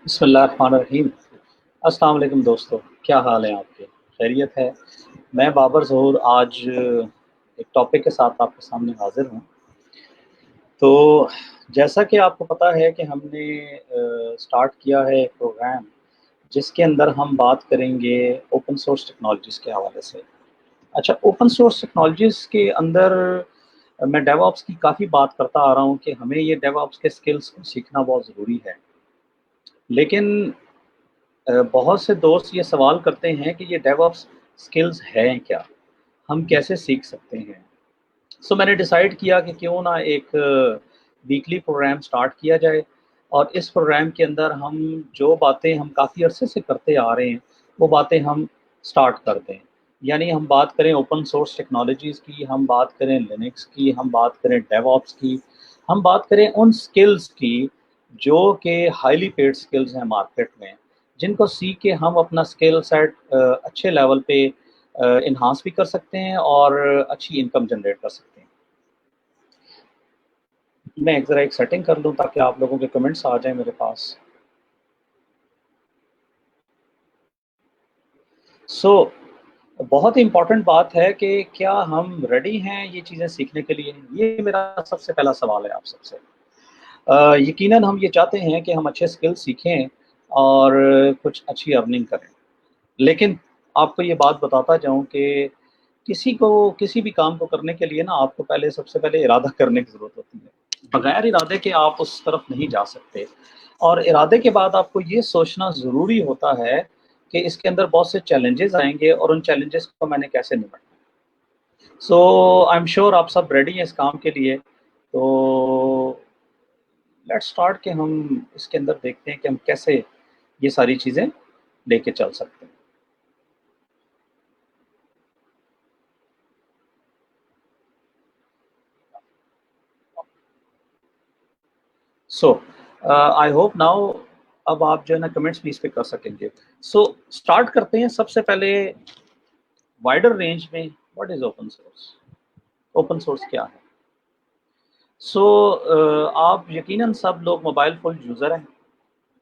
بسم اللہ الرحمن الرحیم۔ السلام علیکم دوستو، کیا حال ہیں آپ کے؟ خیریت ہے؟ میں بابر ظہور آج ایک ٹاپک کے ساتھ آپ کے سامنے حاضر ہوں۔ تو جیسا کہ آپ کو پتہ ہے کہ ہم نے سٹارٹ کیا ہے ایک پروگرام جس کے اندر ہم بات کریں گے اوپن سورس ٹیکنالوجیز کے حوالے سے۔ اچھا، اوپن سورس ٹیکنالوجیز کے اندر میں ڈیو آپس کی کافی بات کرتا آ رہا ہوں کہ ہمیں یہ ڈیو آپس کے سکلز کو سیکھنا بہت ضروری ہے، لیکن بہت سے دوست یہ سوال کرتے ہیں کہ یہ ڈیو آپس سکلز ہیں کیا، ہم کیسے سیکھ سکتے ہیں؟ سو میں نے ڈیسائیڈ کیا کہ کیوں نہ ایک ویکلی پروگرام سٹارٹ کیا جائے، اور اس پروگرام کے اندر ہم جو باتیں ہم کافی عرصے سے کرتے آ رہے ہیں وہ باتیں ہم سٹارٹ کر دیں۔ یعنی ہم بات کریں اوپن سورس ٹیکنالوجیز کی، ہم بات کریں لینکس کی، ہم بات کریں ڈیو آپس کی، ہم بات کریں ان سکلز کی جو کہ ہائیلی پیڈ سکلز ہیں مارکیٹ میں، جن کو سیکھ کے ہم اپنا سکل سیٹ اچھے لیول پہ انہانس بھی کر سکتے ہیں اور اچھی انکم جنریٹ کر سکتے ہیں۔ میں ذرا ایک سیٹنگ کر لوں تاکہ آپ لوگوں کے کمنٹس آ جائیں میرے پاس۔ سو بہت ہی امپورٹنٹ بات ہے کہ کیا ہم ریڈی ہیں یہ چیزیں سیکھنے کے لیے؟ یہ میرا سب سے پہلا سوال ہے آپ سب سے۔ یقیناً ہم یہ چاہتے ہیں کہ ہم اچھے سکل سیکھیں اور کچھ اچھی ارننگ کریں، لیکن آپ کو یہ بات بتاتا جاؤں کہ کسی بھی کام کو کرنے کے لیے نا آپ کو سب سے پہلے ارادہ کرنے کی ضرورت ہوتی ہے۔ بغیر ارادے کے آپ اس طرف نہیں جا سکتے، اور ارادے کے بعد آپ کو یہ سوچنا ضروری ہوتا ہے کہ اس کے اندر بہت سے چیلنجز آئیں گے اور ان چیلنجز کو میں نے کیسے نمٹنا ہے۔ سو آئی ایم شیور آپ سب ریڈی ہیں اس کام کے لیے۔ تو لیٹ اسٹارٹ کہ ہم اس کے اندر دیکھتے ہیں کہ ہم کیسے یہ ساری چیزیں لے کے چل سکتے ہیں۔ سو آئی ہوپ ناؤ اب آپ جو ہے نا کمنٹس بھی اس پہ کر سکیں گے۔ سو اسٹارٹ کرتے ہیں سب سے پہلے وائڈر رینج میں، what is open source? Open source کیا ہے؟ سو آپ یقیناً سب لوگ موبائل فون یوزر ہیں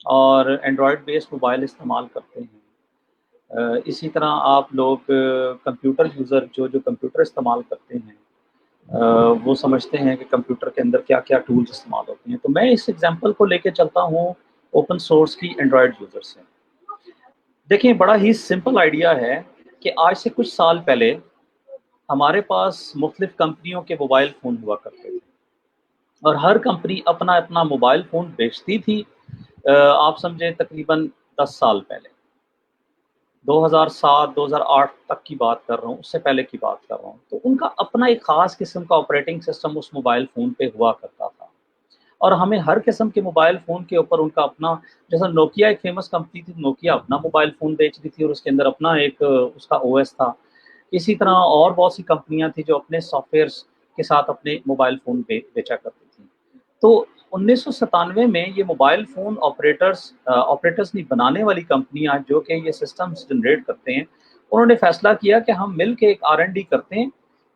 اور اینڈرائڈ بیسڈ موبائل استعمال کرتے ہیں۔ اسی طرح آپ لوگ کمپیوٹر یوزر جو کمپیوٹر استعمال کرتے ہیں وہ سمجھتے ہیں کہ کمپیوٹر کے اندر کیا کیا ٹولز استعمال ہوتے ہیں۔ تو میں اس ایگزامپل کو لے کے چلتا ہوں اوپن سورس کی اینڈرائڈ یوزر سے۔ دیکھیں، بڑا ہی سمپل آئیڈیا ہے کہ آج سے کچھ سال پہلے ہمارے پاس مختلف کمپنیوں کے موبائل فون ہوا کرتے تھے، اور ہر کمپنی اپنا اپنا موبائل فون بیچتی تھی۔ آپ سمجھیں تقریباً 10 سال پہلے، 2007 2008 تک کی بات کر رہا ہوں، اس سے پہلے کی بات کر رہا ہوں، تو ان کا اپنا ایک خاص قسم کا آپریٹنگ سسٹم اس موبائل فون پہ ہوا کرتا تھا، اور ہمیں ہر قسم کے موبائل فون کے اوپر ان کا اپنا، جیسا نوکیا ایک فیمس کمپنی تھی، نوکیا اپنا موبائل فون بیچ رہی تھی اور اس کے اندر اپنا ایک اس کا او ایس تھا۔ اسی طرح اور بہت سی کمپنیاں تھیں جو اپنے سافٹ ویئرس کے ساتھ اپنے موبائل فون بیچا کرتی تھیں۔ تو 1997 میں یہ موبائل فون آپریٹرز نہیں، بنانے والی کمپنیاں جو کہ یہ سسٹمز جنریٹ کرتے ہیں، انہوں نے فیصلہ کیا کہ ہم مل کے ایک R&D کرتے ہیں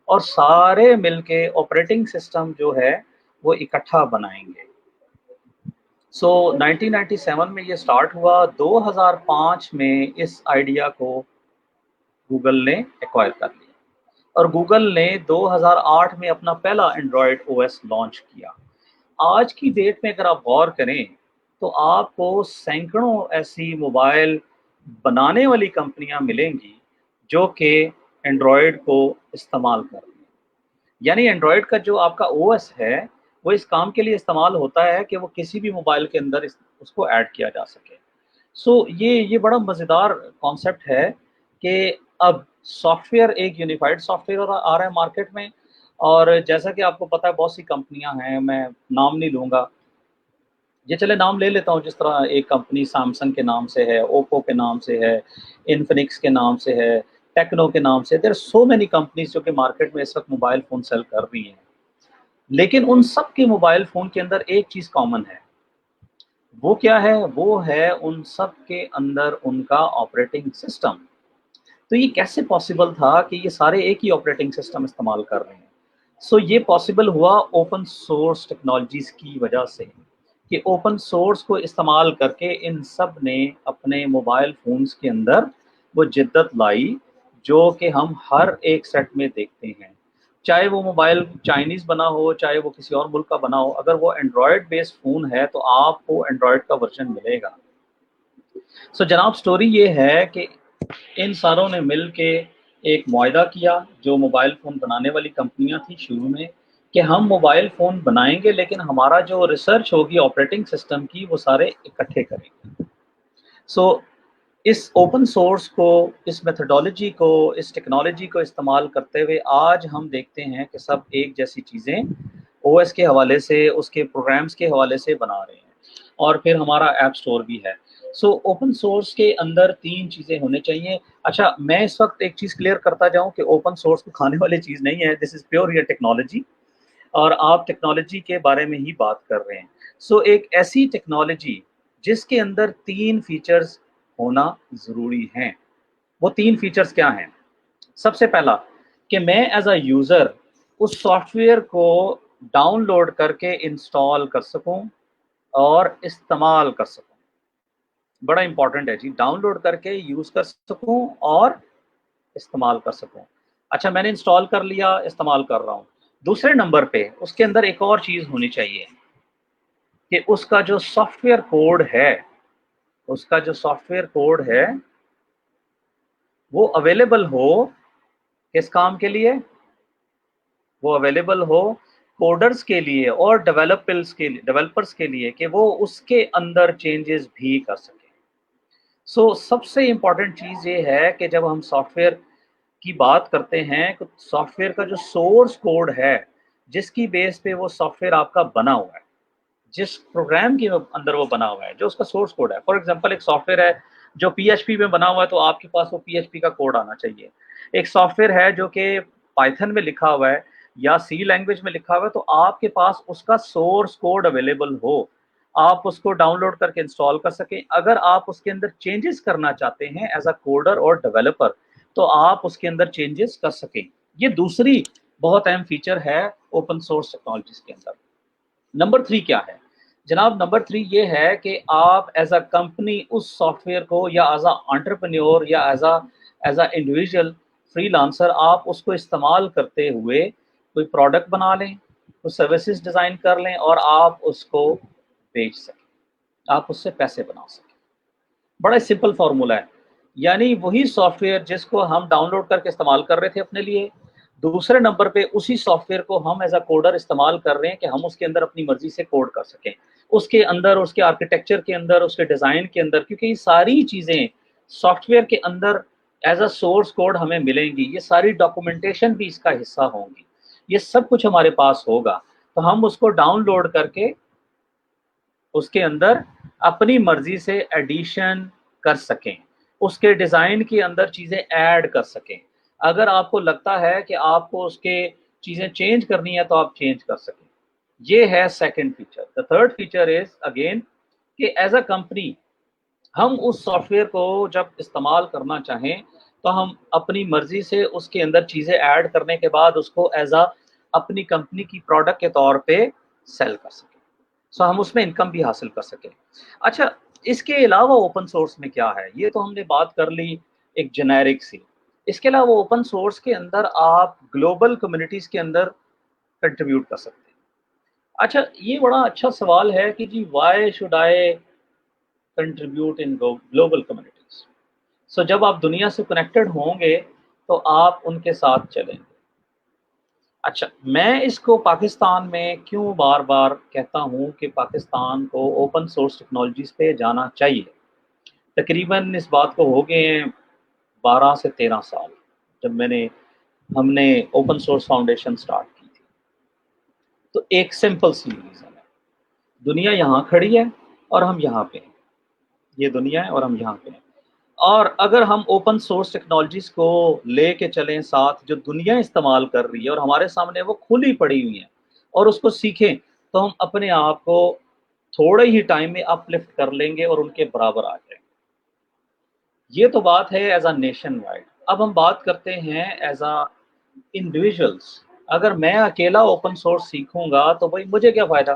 اور سارے مل کے آپریٹنگ سسٹم جو ہے وہ اکٹھا بنائیں گے۔ سو 1997 میں یہ سٹارٹ ہوا، 2005 میں اس آئیڈیا کو گوگل نے ایکوائر کر لیا، اور گوگل نے 2008 میں اپنا پہلا اینڈرائڈ او ایس لانچ کیا۔ آج کی ڈیٹ میں اگر آپ غور کریں تو آپ کو سینکڑوں ایسی موبائل بنانے والی کمپنیاں ملیں گی جو کہ اینڈرائڈ کو استعمال کر رہی ہیں۔ یعنی اینڈرائڈ کا جو آپ کا او ایس ہے وہ اس کام کے لیے استعمال ہوتا ہے کہ وہ کسی بھی موبائل کے اندر اس کو ایڈ کیا جا سکے۔ سو یہ بڑا مزیدار کانسیپٹ ہے کہ اب سافٹ ویئر ایک یونیفائڈ سافٹ ویئر آ رہا ہے مارکیٹ میں، اور جیسا کہ آپ کو پتہ ہے بہت سی کمپنیاں ہیں، میں نام نہیں لوں گا، یہ چلے نام لے لیتا ہوں، جس طرح ایک کمپنی سیمسنگ کے نام سے ہے، اوپو کے نام سے ہے، انفینکس کے نام سے ہے، ٹیکنو کے نام سے۔ There are so many companies جو کہ مارکیٹ میں اس وقت موبائل فون سیل کر رہی ہیں، لیکن ان سب کے موبائل فون کے اندر ایک چیز کامن ہے۔ وہ کیا ہے؟ وہ ہے ان سب کے اندر ان کا آپریٹنگ سسٹم۔ تو یہ کیسے پاسبل تھا کہ یہ سارے ایک ہی آپریٹنگ سسٹم استعمال کر رہے ہیں؟ سو یہ پاسبل ہوا اوپن سورس ٹیکنالوجیز کی وجہ سے۔ کہ اوپن سورس کو استعمال کر کے ان سب نے اپنے موبائل فونز کے اندر وہ جدت لائی جو کہ ہم ہر ایک سیٹ میں دیکھتے ہیں، چاہے وہ موبائل چائنیز بنا ہو، چاہے وہ کسی اور ملک کا بنا ہو، اگر وہ اینڈرائڈ بیس فون ہے تو آپ کو اینڈرائڈ کا ورژن ملے گا۔ جناب سٹوری یہ ہے کہ ان ساروں نے مل کے ایک معاہدہ کیا، جو موبائل فون بنانے والی کمپنیاں تھیں شروع میں، کہ ہم موبائل فون بنائیں گے لیکن ہمارا جو ریسرچ ہوگی آپریٹنگ سسٹم کی وہ سارے اکٹھے کریں گے۔ سو اس اوپن سورس کو، اس میتھڈالوجی کو، اس ٹیکنالوجی کو استعمال کرتے ہوئے آج ہم دیکھتے ہیں کہ سب ایک جیسی چیزیں او ایس کے حوالے سے، اس کے پروگرامز کے حوالے سے بنا رہے ہیں، اور پھر ہمارا ایپ سٹور بھی ہے۔ اوپن سورس کے اندر تین چیزیں ہونے چاہیے۔ اچھا، میں اس وقت ایک چیز کلیئر کرتا جاؤں کہ اوپن سورس کو کھانے والی چیز نہیں ہے، دس از پیور ٹیکنالوجی، اور آپ ٹیکنالوجی کے بارے میں ہی بات کر رہے ہیں۔ ایک ایسی ٹیکنالوجی جس کے اندر تین فیچرز ہونا ضروری ہیں۔ وہ تین فیچرز کیا ہیں؟ سب سے پہلا کہ میں ایز اے یوزر اس سافٹ ویئر کو ڈاؤن لوڈ کر کے انسٹال کر سکوں اور استعمال کر سکوں۔ بڑا امپورٹنٹ ہے جی، ڈاؤن لوڈ کر کے یوز کر سکوں اور استعمال کر سکوں۔ اچھا، میں نے انسٹال کر لیا، استعمال کر رہا ہوں۔ دوسرے نمبر پہ اس کے اندر ایک اور چیز ہونی چاہیے کہ اس کا جو سافٹ ویئر کوڈ ہے، اس کا جو سافٹ ویئر کوڈ ہے وہ اویلیبل ہو کس کام کے لیے؟ وہ اویلیبل ہو کوڈرز کے لیے اور ڈیولپرز کے لیے، کہ وہ اس کے اندر چینجز بھی کر سکیں۔ سب سے امپورٹنٹ چیز یہ ہے کہ جب ہم سافٹ ویئر کی بات کرتے ہیں تو سافٹ ویئر کا جو سورس کوڈ ہے، جس کی بیس پہ وہ سافٹ ویئر آپ کا بنا ہوا ہے، جس پروگرام کے اندر وہ بنا ہوا ہے، جو اس کا سورس کوڈ ہے۔ فار ایگزامپل ایک سافٹ ویئر ہے جو پی ایچ پی میں بنا ہوا ہے تو آپ کے پاس وہ پی ایچ پی کا کوڈ آنا چاہیے۔ ایک سافٹ ویئر ہے جو کہ پائتھن میں لکھا ہوا ہے یا سی لینگویج میں لکھا ہوا ہے تو آپ کے پاس اس کا سورس کوڈ اویلیبل ہو، آپ اس کو ڈاؤن لوڈ کر کے انسٹال کر سکیں۔ اگر آپ اس کے اندر چینجز کرنا چاہتے ہیں ایز اے کوڈر اور ڈیولپر تو آپ اس کے اندر چینجز کر سکیں۔ یہ دوسری بہت اہم فیچر ہے اوپن سورس ٹیکنالوجیز کے اندر۔ نمبر 3 کیا ہے جناب؟ نمبر 3 یہ ہے کہ آپ ایز اے کمپنی اس سافٹ ویئر کو، یا ایز اے انٹرپرینیور، یا as a individual freelancer, آپ اس کو استعمال کرتے ہوئے کوئی پروڈکٹ بنا لیں، کوئی سروسز ڈیزائن کر لیں اور آپ اس کو بیچ سکیں، آپ اس سے پیسے بنا سکیں۔ بڑا سمپل فارمولا ہے، یعنی وہی سافٹ ویئر جس کو ہم ڈاؤن لوڈ کر کے استعمال کر رہے تھے اپنے لیے، دوسرے نمبر پہ اسی سافٹ ویئر کو ہم ایز اے کوڈر استعمال کر رہے ہیں کہ ہم اس کے اندر اپنی مرضی سے کوڈ کر سکیں، اس کے اندر، اس کے آرکیٹیکچر کے اندر، اس کے ڈیزائن کے اندر، کیونکہ یہ ساری چیزیں سافٹ ویئر کے اندر ایز اے سورس کوڈ ہمیں ملیں گی، یہ ساری ڈاکومنٹیشن بھی اس کا حصہ ہوں گی، یہ سب کچھ ہمارے پاس ہوگا، تو ہم اس کو ڈاؤن لوڈ کر کے اس کے اندر اپنی مرضی سے ایڈیشن کر سکیں، اس کے ڈیزائن کے اندر چیزیں ایڈ کر سکیں۔ اگر آپ کو لگتا ہے کہ آپ کو اس کے چیزیں چینج کرنی ہے تو آپ چینج کر سکیں۔ یہ ہے second feature. The third feature is again کہ ایز اے کمپنی ہم اس سافٹ ویئر کو جب استعمال کرنا چاہیں تو ہم اپنی مرضی سے اس کے اندر چیزیں ایڈ کرنے کے بعد اس کو ایز اے اپنی کمپنی کی پروڈکٹ کے طور پہ سیل کر سکیں، ہم اس میں انکم بھی حاصل کر سکیں۔ اچھا، اس کے علاوہ اوپن سورس میں کیا ہے؟ یہ تو ہم نے بات کر لی ایک جنیرک سی۔ اس کے علاوہ اوپن سورس کے اندر آپ گلوبل کمیونٹیز کے اندر کنٹریبیوٹ کر سکتے ہیں۔ اچھا، یہ بڑا اچھا سوال ہے کہ جی why should I contribute in global communities? جب آپ دنیا سے کنیکٹڈ ہوں گے تو آپ ان کے ساتھ چلیں گے۔ اچھا، میں اس کو پاکستان میں کیوں بار بار کہتا ہوں کہ پاکستان کو اوپن سورس ٹیکنالوجیز پہ جانا چاہیے؟ تقریباً اس بات کو ہو گئے ہیں 12 سے 13 سال جب ہم نے اوپن سورس فاؤنڈیشن سٹارٹ کی تھی۔ تو ایک سمپل سی ریزن ہے، دنیا یہاں کھڑی ہے اور ہم یہاں پہ ہیں، یہ دنیا ہے اور ہم یہاں پہ ہیں، اور اگر ہم اوپن سورس ٹیکنالوجیز کو لے کے چلیں ساتھ جو دنیا استعمال کر رہی ہے اور ہمارے سامنے وہ کھلی پڑی ہوئی ہیں اور اس کو سیکھیں تو ہم اپنے آپ کو تھوڑے ہی ٹائم میں اپ لفٹ کر لیں گے اور ان کے برابر آ جائیں گے۔ یہ تو بات ہے ایز اے نیشن وائڈ۔ اب ہم بات کرتے ہیں ایز اے انڈیویژلس۔ اگر میں اکیلا اوپن سورس سیکھوں گا تو بھائی مجھے کیا فائدہ؟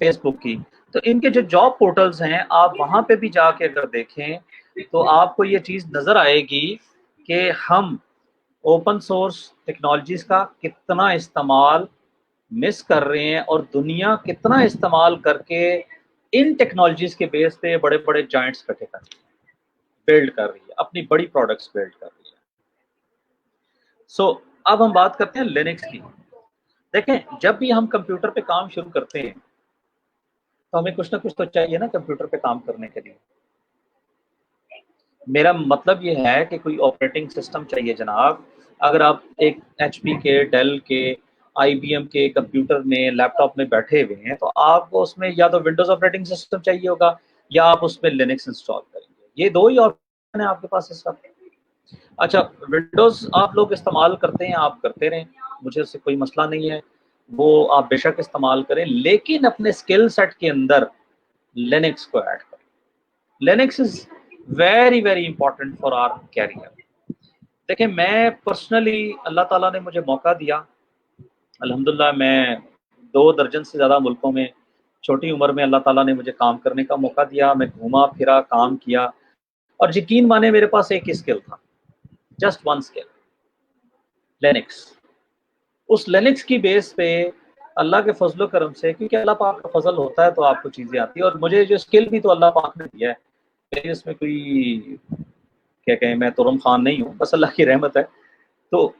فیس بک کی. تو ان کے جو جاب پورٹلز ہیں آپ وہاں پہ بھی جا کے اگر دیکھیں تو آپ کو یہ چیز نظر آئے گی کہ ہم اوپن سورس ٹیکنالوجیز کا کتنا استعمال مس کر رہے ہیں اور دنیا کتنا استعمال کر کے ان ٹیکنالوجیز کے بیس پہ بڑے بڑے جائنٹس کٹھے کر رہی ہے، بلڈ کر رہی ہے، اپنی بڑی پروڈکٹس بلڈ کر رہی ہے. سو اب ہم بات کرتے ہیں لینکس کی. دیکھیں جب بھی ہم کمپیوٹر پہ کام شروع کرتے ہیں تو ہمیں کچھ نہ کچھ تو چاہیے نا کمپیوٹر پہ کام کرنے کے لیے. میرا مطلب یہ ہے کہ کوئی آپریٹنگ سسٹم چاہیے جناب. اگر آپ ایک ایچ پی کے، ڈیل کے، آئی بی ایم کے کمپیوٹر میں، لیپ ٹاپ میں بیٹھے ہوئے ہیں تو آپ کو اس میں یا تو ونڈوز آپریٹنگ سسٹم چاہیے ہوگا یا آپ اس میں لینکس انسٹال کریں گے. یہ دو ہی آپشن ہیں آپ کے پاس اس وقت. اچھا ونڈوز آپ لوگ استعمال کرتے ہیں، آپ کرتے رہیں، مجھے اس سے کوئی مسئلہ نہیں ہے، وہ آپ بے شک استعمال کریں، لیکن اپنے اسکل سیٹ کے اندر لینکس کو ایڈ کریں. Linux is very very important for our career. دیکھیں میں پرسنلی اللہ تعالیٰ نے مجھے موقع دیا، الحمدللہ میں 2 درجن سے زیادہ ملکوں میں چھوٹی عمر میں اللہ تعالیٰ نے مجھے کام کرنے کا موقع دیا. میں گھوما پھرا، کام کیا، اور یقین مانے میرے پاس ایک اسکل تھا، جسٹ ون اسکل، لینکس. اس لینکس کی بیس پہ اللہ کے فضل و کرم سے، کیونکہ اللہ پاک کا فضل ہوتا ہے تو آپ کو چیزیں آتی ہیں، اور مجھے جو اسکل بھی تو اللہ پاک نے دیا ہے، میری اس میں کوئی کیا کہیں، میں تورم خان نہیں ہوں، بس اللہ کی رحمت ہے. تو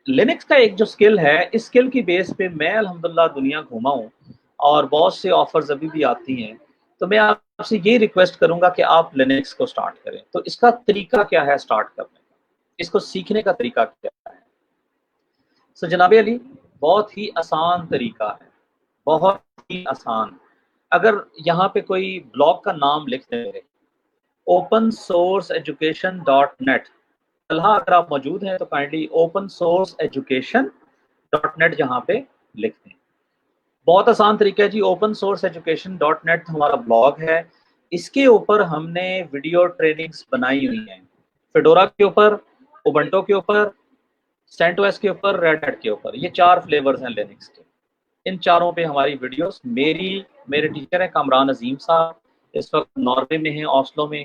لینکس کا ایک جو اسکل ہے، اس اسکل کی بیس پہ میں الحمدللہ دنیا گھوما ہوں اور بہت سے آفرز ابھی بھی آتی ہیں. تو میں آپ سے یہ ریکویسٹ کروں گا کہ آپ لینکس کو سٹارٹ کریں. تو اس کا طریقہ کیا ہے سٹارٹ کرنے کا، اس کو سیکھنے کا طریقہ کیا ہے؟ سو جناب علی بہت ہی آسان طریقہ ہے، بہت ہی آسان. اگر یہاں پہ کوئی بلاگ کا نام لکھ دیں opensourceeducation.net، اللہ اگر آپ موجود ہیں تو کائنڈلی opensourceeducation.net جہاں پہ لکھ دیں. بہت آسان طریقہ ہے جی. opensourceeducation.net ہمارا بلاگ ہے، اس کے اوپر ہم نے ویڈیو ٹریننگز بنائی ہوئی ہیں، فیڈورا کے اوپر، اوبنٹو کے اوپر، سینٹ او ایس کے اوپر، ریڈ ہیٹ کے اوپر. یہ 4 فلیورز ہیں لینکس کے. ان چاروں پہ ہماری ویڈیوز، میرے ٹیچر ہیں کامران عظیم صاحب، اس وقت ناروے میں ہیں، آسلو میں،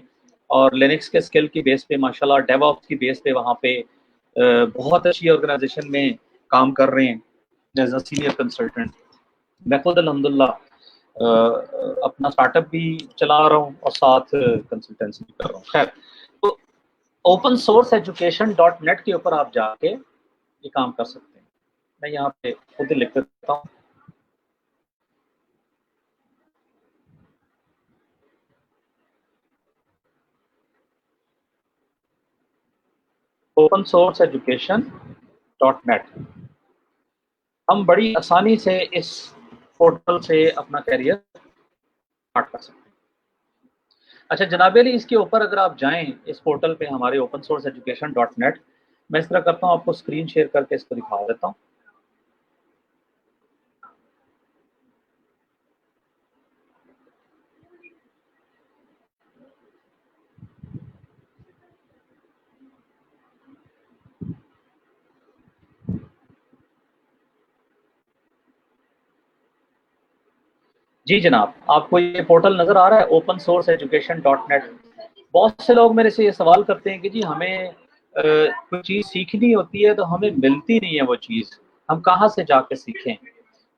اور لینکس کے اسکل کی بیس پہ ماشاءاللہ ڈیو آپس کی بیس پہ وہاں پہ بہت اچھی آرگنائزیشن میں کام کر رہے ہیں ایز اے سینئر کنسلٹنٹ. میں خود الحمدللہ اپنا اسٹارٹ اپ بھی چلا رہا ہوں اور ساتھ کنسلٹنسی بھی کر رہا ہوں. خیر، تو opensourceeducation.net کے اوپر آپ جا کے یہ کام کر سکتے ہیں. میں یہاں پہ خود ہی لکھ دیتا ہوں. opensourceeducation.net. ہم بڑی آسانی سے اس پورٹل سے اپنا کیریئر اسٹارٹ کر سکتے ہیں. اچھا جناب علی اس کے اوپر اگر آپ جائیں اس پورٹل پہ ہمارے opensourceeducation.net، میں اس طرح کرتا ہوں آپ کو اسکرین شیئر کر کے اس کو دکھا دیتا ہوں. جی جناب آپ کو یہ پورٹل نظر آ رہا ہے opensourceeducation.net. بہت سے لوگ میرے سے یہ سوال کرتے ہیں کہ جی ہمیں کوئی چیز سیکھنی ہوتی ہے تو ہمیں ملتی نہیں ہے وہ چیز، ہم کہاں سے جا کے سیکھیں؟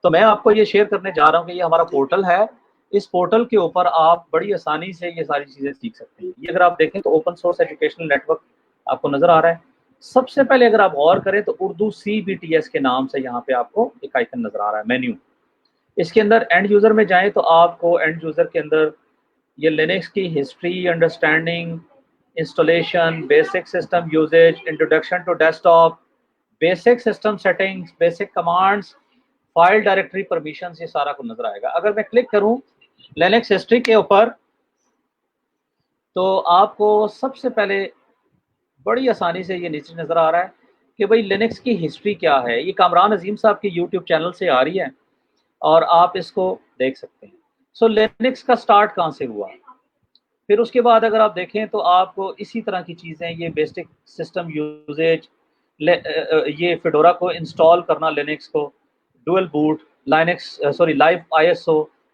تو میں آپ کو یہ شیئر کرنے جا رہا ہوں کہ یہ ہمارا پورٹل ہے. اس پورٹل کے اوپر آپ بڑی آسانی سے یہ ساری چیزیں سیکھ سکتے ہیں. یہ اگر آپ دیکھیں تو اوپن سورس ایجوکیشنل نیٹورک آپ کو نظر آ رہا ہے. سب سے پہلے اگر آپ غور کریں تو اردو CBTS کے نام سے یہاں پہ آپ کو ایک آئیکن نظر آ رہا ہے، مینیو. اس کے اندر اینڈ یوزر میں جائیں تو آپ کو اینڈ یوزر کے اندر یہ لینکس کی history, understanding, installation, basic system usage, introduction to desktop, basic system settings, basic commands, file directory permissions, یہ سارا کو نظر آئے گا. اگر میں کلک کروں لینکس ہسٹری کے اوپر تو آپ کو سب سے پہلے بڑی آسانی سے یہ نیچے نظر آ رہا ہے کہ بھئی لینکس کی ہسٹری کیا ہے. یہ کامران عظیم صاحب کی یوٹیوب چینل سے آ رہی ہے اور آپ اس کو دیکھ سکتے ہیں. سو لینکس کا سٹارٹ کہاں سے ہوا، پھر اس کے بعد اگر آپ دیکھیں تو آپ کو اسی طرح کی چیزیں، یہ بیسک سسٹم یوزیج، یہ فیڈورا کو انسٹال کرنا، لینکس کو dual boot, Linux live ISO،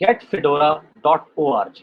getfedora.org।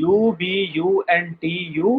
ubuntu.com।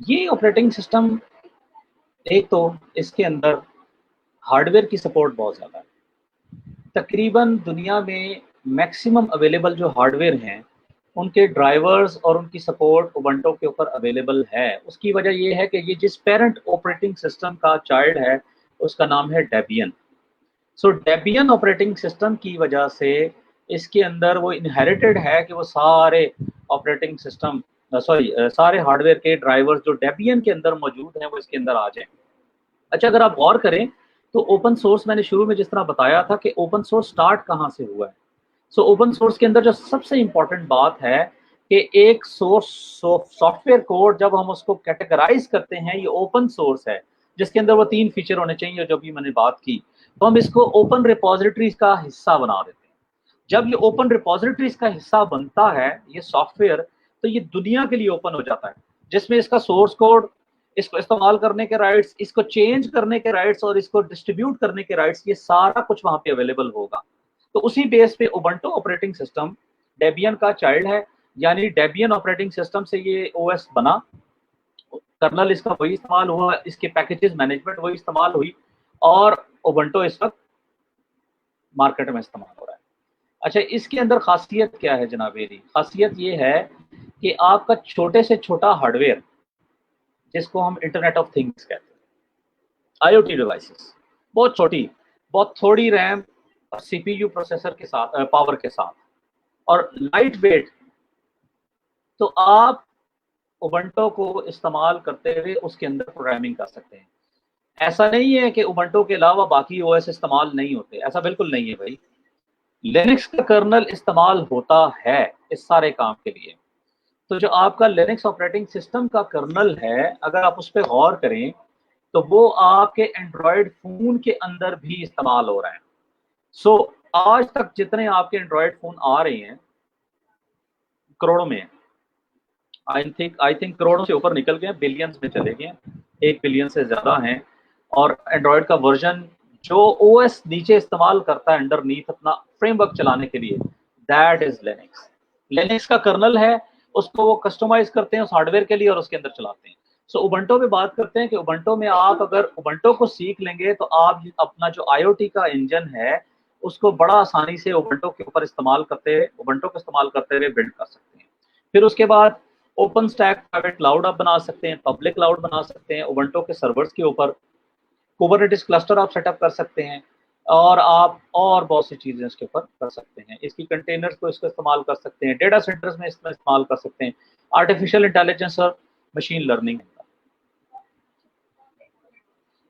یہ آپریٹنگ سسٹم ایک تو اس کے اندر ہارڈ ویئر کی سپورٹ بہت زیادہ ہے، تقریباً دنیا میں میکسیمم اویلیبل جو ہارڈ ویئر ہیں ان کے ڈرائیورز اور ان کی سپورٹ اوبنٹو کے اوپر اویلیبل ہے۔ اس کی وجہ یہ ہے کہ یہ جس پیرنٹ آپریٹنگ سسٹم کا چائلڈ ہے اس کا نام ہے ڈیبین۔ سو ڈیبین آپریٹنگ سسٹم کی وجہ سے اس کے اندر وہ انہیریٹڈ ہے کہ وہ سارے آپریٹنگ سسٹم سارے ہارڈ ویئر کے ڈرائیور جو ڈیبین کے اندر موجود ہیں وہ اس کے اندر آ جائیں۔ اچھا، اگر آپ غور کریں تو اوپن سورس میں نے شروع میں جس طرح بتایا تھا کہ اوپن سورس سٹارٹ کہاں سے ہوا ہے، سو اوپن سورس کے اندر جو سب سے امپورٹنٹ بات ہے کہ ایک سورس سافٹ ویئر کوڈ جب ہم اس کو کیٹیگرائز کرتے ہیں یہ اوپن سورس ہے جس کے اندر وہ 3 فیچر ہونے چاہیے جو بھی میں نے بات کی، تو ہم اس کو اوپن ریپوزیٹریز کا حصہ بنا دیتے ہیں۔ جب یہ اوپن ریپوزیٹریز کا حصہ بنتا ہے یہ سافٹ ویئر، تو یہ دنیا کے لیے اوپن ہو جاتا ہے، جس میں اس کا سورس کوڈ، اس کو استعمال کرنے کے رائٹس، اس کو چینج کرنے کے رائٹس اور اس کو ڈسٹریبیوٹ کرنے کے رائٹس، یہ سارا کچھ وہاں پہ اویلیبل ہوگا۔ تو اسی بیس پہ اوبنٹو آپریٹنگ سسٹم ڈیبین کا چائلڈ ہے، یعنی ڈیبین آپریٹنگ سسٹم سے یہ او ایس بنا، کرنل اس کا وہی استعمال ہوا، اس کے پیکیجز مینجمنٹ وہی استعمال ہوئی، اور اوبنٹو اس وقت مارکیٹ میں استعمال ہو رہا ہے۔ اچھا، اس کے اندر خاصیت کیا ہے جناب میری؟ خاصیت یہ ہے کہ آپ کا چھوٹے سے چھوٹا ہارڈ ویئر جس کو ہم انٹرنیٹ آف تھنگس کہتے ہیں، آئی او ٹی ڈیوائسز، بہت چھوٹی، بہت تھوڑی ریم اور سی پی یو پروسیسر کے ساتھ، پاور کے ساتھ، اور لائٹ ویٹ، تو آپ اوبنٹو کو استعمال کرتے ہوئے اس کے اندر پروگرامنگ کر سکتے ہیں۔ ایسا نہیں ہے کہ اوبنٹو کے علاوہ باقی او ایس استعمال نہیں ہوتے، ایسا بالکل نہیں ہے بھائی، لینکس کا کرنل استعمال ہوتا ہے اس سارے کام کے لیے۔ تو جو آپ کا لینکس آپریٹنگ سسٹم کا کرنل ہے، اگر آپ اس پہ غور کریں تو وہ آپ کے اینڈرائڈ فون کے اندر بھی استعمال ہو رہا ہے۔ سو آج تک جتنے آپ کے اینڈرائڈ فون آ رہے ہیں کروڑوں میں، آئی تھنک کروڑوں سے اوپر نکل گئے، بلینز میں چلے گئے، 1 بلین سے زیادہ ہیں، اور اینڈرائڈ کا ورژن جو او ایس نیچے استعمال کرتا ہے انڈر نیتھ اپنا فریم ورک چلانے کے لیے، دیٹ از لینکس۔ لینکس کا کرنل ہے، اس کو وہ کسٹمائز کرتے ہیں اس ہارڈ ویئر کے لیے اور اس کے اندر چلاتے ہیں۔ سو اوبنٹو پہ بات کرتے ہیں کہ اوبنٹو میں آپ اگر اوبنٹو کو سیکھ لیں گے تو آپ اپنا جو آئی او ٹی کا انجن ہے اس کو بڑا آسانی سے اوبنٹو کے اوپر استعمال کرتے ہوئے، اوبنٹو کو استعمال کرتے ہوئے بلڈ کر سکتے ہیں۔ پھر اس کے بعد اوپن اسٹیک پرائیویٹ کلاؤڈ آپ بنا سکتے ہیں، پبلک کلاؤڈ بنا سکتے ہیں اوبنٹو کے سرورز کے اوپر، کوبرنیٹس کلسٹر آپ سیٹ اپ کر سکتے ہیں، اور آپ اور بہت سی چیزیں اس کے اوپر کر سکتے ہیں۔ اس کی کنٹینرز کو اس کا استعمال کر سکتے ہیں، ڈیٹا سینٹرز میں اس میں استعمال کر سکتے ہیں، آرٹیفیشیل انٹیلیجنس اور مشین لرننگ۔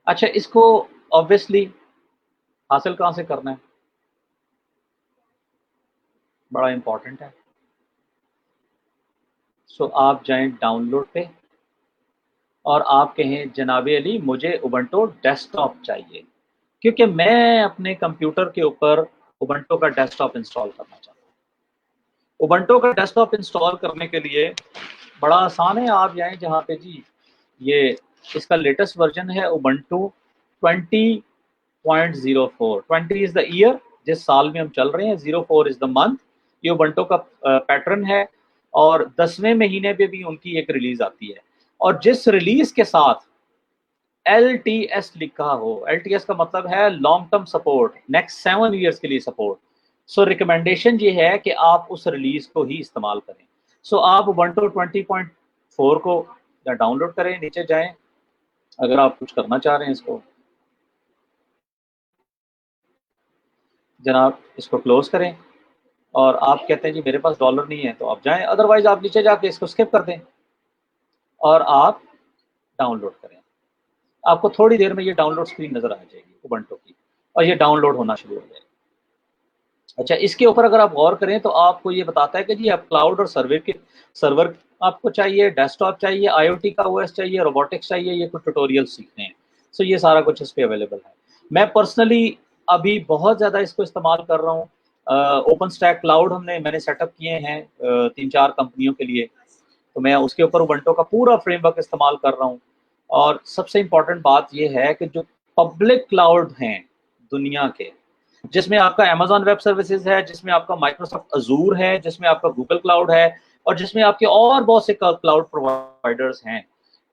اچھا، اس کو آبویسلی حاصل کہاں سے کرنا ہے؟ بڑا امپورٹنٹ ہے۔ سو آپ جائیں ڈاؤن لوڈ پہ اور آپ کہیں جناب علی مجھے اوبنٹو ڈیسک ٹاپ چاہیے، کیونکہ میں اپنے کمپیوٹر کے اوپر اوبنٹو کا ڈیسک ٹاپ انسٹال کرنا چاہتا ہوں۔ اوبنٹو کا ڈیسک ٹاپ انسٹال کرنے کے لیے بڑا آسان ہے، آپ جائیں جہاں پہ جی یہ اس کا لیٹسٹ ورژن ہے اوبنٹو 20.04، 20 از دا ایئر، جس سال میں ہم چل رہے ہیں، 04 از دا منتھ، یہ اوبنٹو کا پیٹرن ہے، اور 10ویں مہینے پہ بھی ان کی ایک ریلیز آتی ہے، اور جس ریلیز کے ساتھ ایل ٹی ایس لکھا ہو، ایل ٹی ایس کا مطلب ہے long term support, next 7 years کے لیے سپورٹ، سو ریکمینڈیشن یہ ہے کہ آپ اس ریلیز کو ہی استعمال کریں۔ سو آپ اوبنٹو 20.4 کو ڈاؤن لوڈ کریں، نیچے جائیں، اگر آپ کچھ کرنا چاہ رہے ہیں اس کو جناب اس کو کلوز کریں، اور آپ کہتے ہیں جی میرے پاس ڈالر نہیں ہے تو آپ جائیں، ادروائز آپ نیچے جا کے اس کو اسکپ کر دیں اور آپ ڈاؤن لوڈ کریں۔ آپ کو تھوڑی دیر میں یہ ڈاؤن لوڈ اسکرین نظر آ جائے گی اوبنٹو کی، اور یہ ڈاؤن لوڈ ہونا شروع ہو جائے گا۔ اچھا، اس کے اوپر اگر آپ غور کریں تو آپ کو یہ بتاتا ہے کہ جی آپ کلاؤڈ اور سرور آپ کو چاہیے، ڈیسک ٹاپ چاہیے، آئی او ٹی کا او ایس چاہیے، روبوٹکس چاہیے، یہ کچھ ٹیوٹوریل سیکھنے ہیں، سو یہ سارا کچھ اس پہ اویلیبل ہے۔ میں پرسنلی ابھی بہت زیادہ اس کو استعمال کر رہا ہوں، اوپن اسٹیک کلاؤڈ میں نے سیٹ اپ کیے ہیں 3-4 کمپنیوں کے لیے، تو میں اس کے اوپر اوبنٹو کا پورا فریم ورک استعمال کر رہا ہوں۔ اور سب سے امپورٹنٹ بات یہ ہے کہ جو پبلک کلاؤڈ ہیں دنیا کے، جس میں آپ کا امیزون ویب سروسز ہے، جس میں آپ کا مائکروسافٹ ازور ہے، جس میں آپ کا گوگل کلاؤڈ ہے، اور جس میں آپ کے اور بہت سے کلاؤڈ پرووائڈرز ہیں،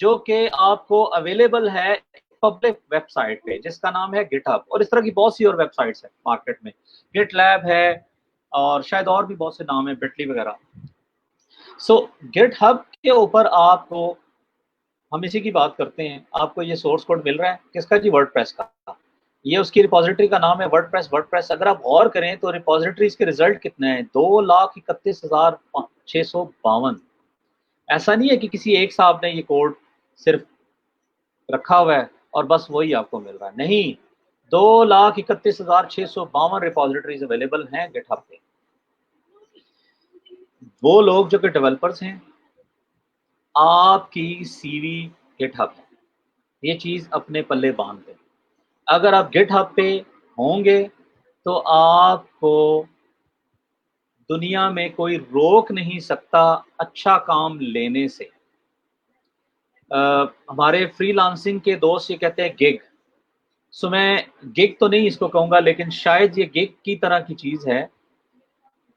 جو کہ آپ کو اویلیبل ہے پبلک ویب سائٹ پہ جس کا نام ہے گٹ ہب، اور اس طرح کی بہت سی اور ویب سائٹس ہیں مارکیٹ میں، گٹ لیب ہے اور شاید اور بھی بہت سے نام ہیں، بٹلی وغیرہ۔ سو گٹ ہب کے اوپر آپ کو، ہم اسی کی بات کرتے ہیں، آپ کو یہ سورس کوڈ مل رہا ہے کس کا جی؟ ورڈ پریس کا۔ یہ اس کی ریپوزیٹری کا نام ہے ورڈ پریس۔ ورڈ پریس اگر آپ غور کریں تو ریپوزیٹریز کے ریزلٹ کتنے ہیں؟ 2,31,652۔ ایسا نہیں ہے کہ کسی ایک صاحب نے یہ کوڈ صرف رکھا ہوا ہے اور بس وہی آپ کو مل رہا ہے، نہیں، 2,31,652 ریپوزیٹریز اویلیبل ہیں گٹ ہب پہ۔ وہ لوگ جو کہ ڈیولپرز ہیں، آپ کی سی وی گٹ ہب ہے، یہ چیز اپنے پلے باندھ دیں۔ اگر آپ گٹ ہب پہ ہوں گے تو آپ کو دنیا میں کوئی روک نہیں سکتا اچھا کام لینے سے۔ ہمارے فری لانسنگ کے دوست یہ کہتے ہیں گگ، سو میں گگ تو نہیں اس کو کہوں گا، لیکن شاید یہ گگ کی طرح کی چیز ہے،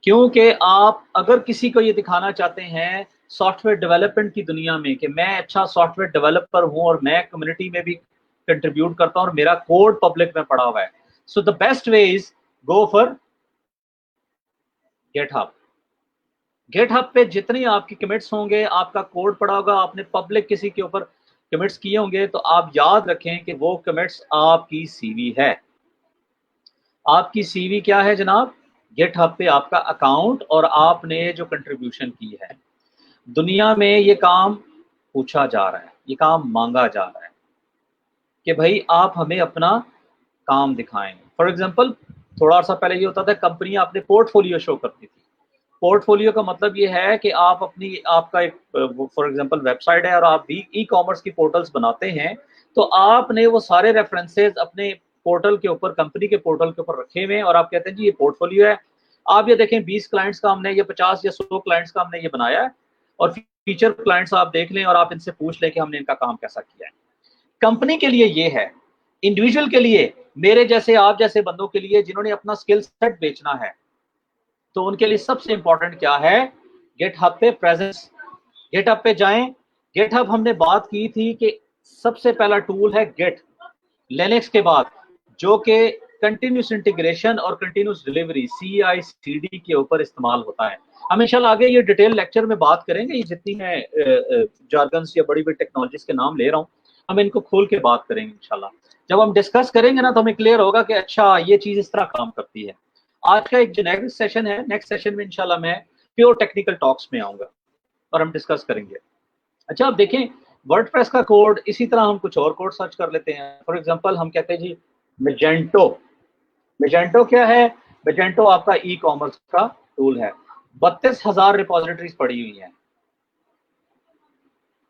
کیونکہ آپ اگر کسی کو یہ دکھانا چاہتے ہیں سافٹ ویئر ڈیولپمنٹ کی دنیا میں کہ میں اچھا سافٹ ویئر ڈیولپر ہوں اور میں کمیونٹی میں بھی کنٹریبیوٹ کرتا ہوں اور میرا کوڈ پبلک میں پڑا ہوا ہے، so the best way is go for GitHub. GitHub پہ جتنی آپ کی کمٹس ہوں گے، آپ کا کوڈ پڑا ہوگا، آپ نے پبلک کسی کے اوپر کمٹس کیے ہوں گے، تو آپ یاد رکھیں کہ وہ کمٹس آپ کی سی وی ہے۔ آپ کی سی وی کیا ہے جناب؟ گٹ ہب پہ آپ کا اکاؤنٹ اور آپ نے جو کنٹریبیوشن کی ہے۔ دنیا میں یہ کام پوچھا جا رہا ہے، یہ کام مانگا جا رہا ہے کہ بھائی آپ ہمیں اپنا کام دکھائیں۔ فار ایگزامپل تھوڑا سا پہلے یہ ہوتا تھا کمپنیاں اپنے پورٹ فولیو شو کرتی تھی۔ پورٹ فولیو کا مطلب یہ ہے کہ آپ کا ایک فار ایگزامپل ویب سائٹ ہے اور آپ بھی ای کامرس کی پورٹلز بناتے ہیں، تو آپ نے وہ سارے ریفرنسز اپنے پورٹل کے اوپر، کمپنی کے پورٹل کے اوپر رکھے ہوئے ہیں، اور آپ کہتے ہیں جی یہ پورٹ فولیو ہے، آپ یہ دیکھیں 20 کلائنٹس کا ہم نے، یہ 50 یا 100 کلائنٹس کا ہم نے یہ بنایا ہے، اور فیچر کلائنٹس آپ دیکھ لیں اور آپ ان سے پوچھ لیں کہ ہم نے ان کا کام کیسا کیا ہے۔ کمپنی کے لیے یہ ہے، انڈیویجول کے لیے، میرے جیسے آپ جیسے بندوں کے لیے جنہوں نے اپنا سکل سیٹ بیچنا ہے، تو ان کے لیے سب سے امپورٹنٹ کیا ہے؟ گٹ ہب پہ پریزنس۔ گٹ ہب پہ جائیں۔ گٹ ہب ہم نے بات کی تھی کہ سب سے پہلا ٹول ہے گٹ، لینکس کے بعد، جو کہ کنٹینیوس انٹیگریشن اور کنٹینیوس ڈلیوری CI/CD کے اوپر استعمال ہوتا ہے۔ ہم انشاءاللہ آگے یہ ڈیٹیل لیکچر میں بات کریں گے، یہ جتنی میں جارگنس یا بڑی بڑی ٹیکنالوجیز کے نام لے رہا ہوں، ہم ان کو کھول کے بات کریں گے انشاءاللہ۔ جب ہم ڈسکس کریں گے نا تو ہمیں کلیئر ہوگا کہ اچھا یہ چیز اس طرح کام کرتی ہے۔ آج کا ایک جو نیکسٹ سیشن ہے، نیکسٹ سیشن میں انشاءاللہ میں پیور ٹیکنیکل ٹاکس میں آؤں گا اور ہم ڈسکس کریں گے۔ اچھا آپ دیکھیں ورڈ پریس کا کوڈ، اسی طرح ہم کچھ اور کوڈ سرچ کر لیتے ہیں۔ فار ایگزامپل ہم کہتے ہیں جی میجنٹو۔ میجنٹو کیا ہے؟ میجنٹو آپ کا ای کامرس کا ٹول ہے۔ 32,000 ریپوزیٹریز پڑی ہوئی ہیں،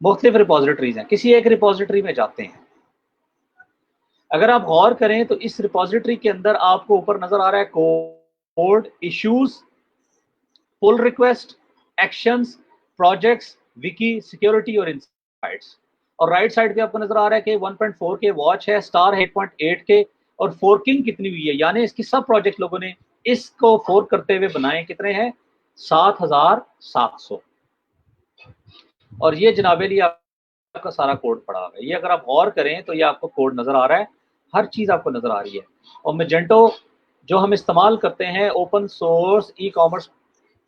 مختلف ریپوزیٹریز ہیں، کسی ایک ریپوزیٹری میں جاتے ہیں۔ اگر آپ غور کریں تو اس ریپوزیٹری کے اندر آپ کو اوپر نظر آ رہا ہے کوڈ، ایشوز، پل ریکویسٹ، ایکشنز، پروجیکٹس، وکی، سیکیورٹی اور انسائٹس، اور رائٹ سائڈ پہ آپ کو نظر آ رہا ہے کہ 1.4 کے واچ ہے، اسٹار 8.8 کے، اور فورکنگ کتنی ہوئی ہے، یعنی اس کی سب پروجیکٹ لوگوں نے اس کو فورک کرتے ہوئے بنائے کتنے ہیں؟ 7,700۔ اور یہ جناب علی آپ کا سارا کوڈ پڑا ہوا ہے، یہ اگر آپ غور کریں تو یہ آپ کو کوڈ نظر آ رہا ہے، ہر چیز آپ کو نظر آ رہی ہے۔ اور میجنٹو جو ہم استعمال کرتے ہیں open source e commerce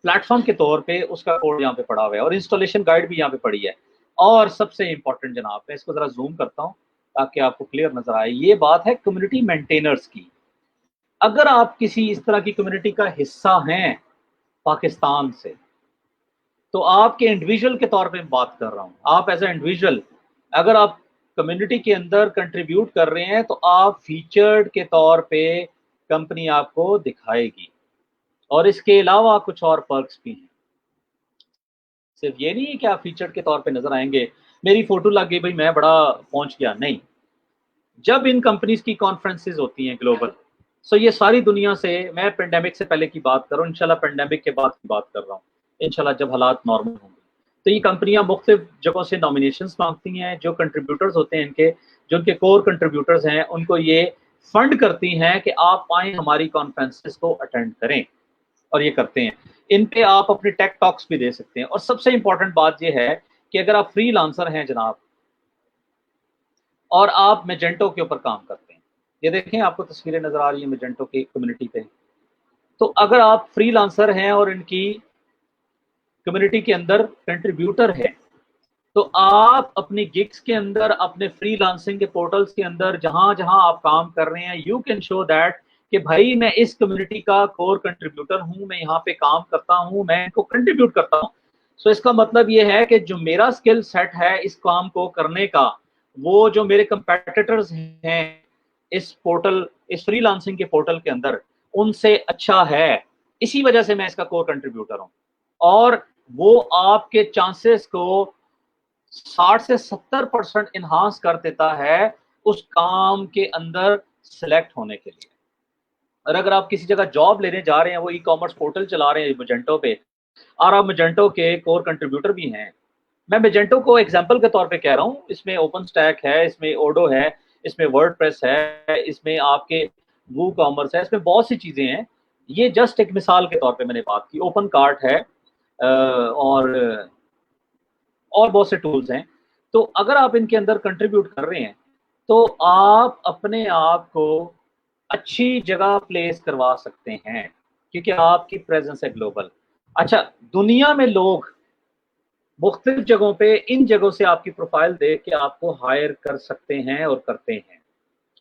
plate form کے طور پہ، اس کا کوڈ یہاں پہ پڑا ہوا ہے، اور انسٹالیشن گائیڈ بھی یہاں پہ پڑی ہے۔ اور سب سے امپورٹنٹ جناب، میں اس کو ذرا زوم کرتا ہوں تاکہ آپ کو کلیئر نظر آئے، یہ بات ہے کمیونٹی مینٹینرز کی۔ اگر آپ کسی اس طرح کی کمیونٹی کا حصہ ہیں پاکستان سے، تو آپ کے انڈیویجول کے طور پہ بات کر رہا ہوں، آپ ایز اے انڈیویجول اگر آپ کمیونٹی کے اندر کنٹریبیوٹ کر رہے ہیں تو آپ فیچرڈ کے طور پہ کمپنی آپ کو دکھائے گی، اور اس کے علاوہ کچھ اور پرکس بھی ہیں۔ صرف یہ نہیں ہے کہ آپ فیچرڈ کے طور پہ نظر آئیں گے، میری فوٹو لگ گئی بھائی میں بڑا پہنچ گیا، نہیں۔ جب ان کمپنیز کی کانفرنسز ہوتی ہیں گلوبل، سو یہ ساری دنیا سے، میں پینڈیمک سے پہلے کی بات کر رہا ہوں، انشاءاللہ پینڈیمک کے بعد کی بات کر رہا ہوں، انشاءاللہ جب حالات نارمل ہوں گے، تو یہ کمپنیاں مختلف جگہوں سے نامینیشنز مانگتی ہیں، جو کنٹریبیوٹرز ہوتے ہیں ان کے، جو ان کے کور کنٹریبیوٹرز ہیں، ان کو یہ فنڈ کرتی ہیں کہ آپ آئیں ہماری کانفرنسز کو اٹینڈ کریں، اور یہ کرتے ہیں۔ ان پہ آپ اپنے ٹیک ٹاکس بھی دے سکتے ہیں۔ اور سب سے امپورٹنٹ بات یہ ہے کہ اگر آپ فری لانسر ہیں جناب، اور آپ میجنٹو کے اوپر کام کرتے ہیں. یہ دیکھیں آپ کو تصویریں نظر آ رہی ہیں میجنٹو کی کمیونٹی پہ. تو اگر آپ فری لانسر ہیں اور ان کی کمیونٹی کے اندر کنٹریبیوٹر ہے تو آپ اپنی گگس کے اندر اپنے فری لانسنگ کے پورٹلز کے اندر جہاں جہاں آپ کام کر رہے ہیں یو کین شو دیٹ کہ بھائی میں اس کمیونٹی کا کور کنٹریبیوٹر ہوں, میں یہاں پہ کام کرتا ہوں, میں ان کو کنٹریبیوٹ کرتا ہوں. سو اس کا مطلب یہ ہے کہ جو میرا اسکل سیٹ ہے اس کام کو کرنے کا, وہ جو میرے کمپیٹیٹرز ہیں اس پورٹل, اس فری لانسنگ کے پورٹل کے اندر, ان سے اچھا ہے. اسی وجہ سے میں اس کا کور کنٹریبیوٹر ہوں. اور وہ آپ کے چانسز کو 60 سے 70% انہانس کر دیتا ہے اس کام کے اندر سلیکٹ ہونے کے لیے. اور اگر آپ کسی جگہ جاب لینے جا رہے ہیں, وہ ای کامرس پورٹل چلا رہے ہیں میجنٹو پہ, اور آپ میجنٹو کے کور کنٹریبیوٹر بھی ہیں, میں میجنٹو کو ایگزامپل کے طور پہ کہہ رہا ہوں, اس میں اوپن اسٹیک ہے, اس میں اوڈو ہے, اس میں ورڈ پریس ہے, اس میں آپ کے وو کامرس ہے, اس میں بہت سی چیزیں ہیں. یہ جسٹ ایک مثال کے طور پہ میں نے بات کی. اوپن کارٹ ہے, اور بہت سے ٹولز ہیں. تو اگر آپ ان کے اندر کنٹریبیوٹ کر رہے ہیں تو آپ اپنے آپ کو اچھی جگہ پلیس کروا سکتے ہیں کیونکہ آپ کی پریزنس ہے گلوبل. اچھا, دنیا میں لوگ مختلف جگہوں پہ ان جگہوں سے آپ کی پروفائل دیکھ کے آپ کو ہائر کر سکتے ہیں اور کرتے ہیں.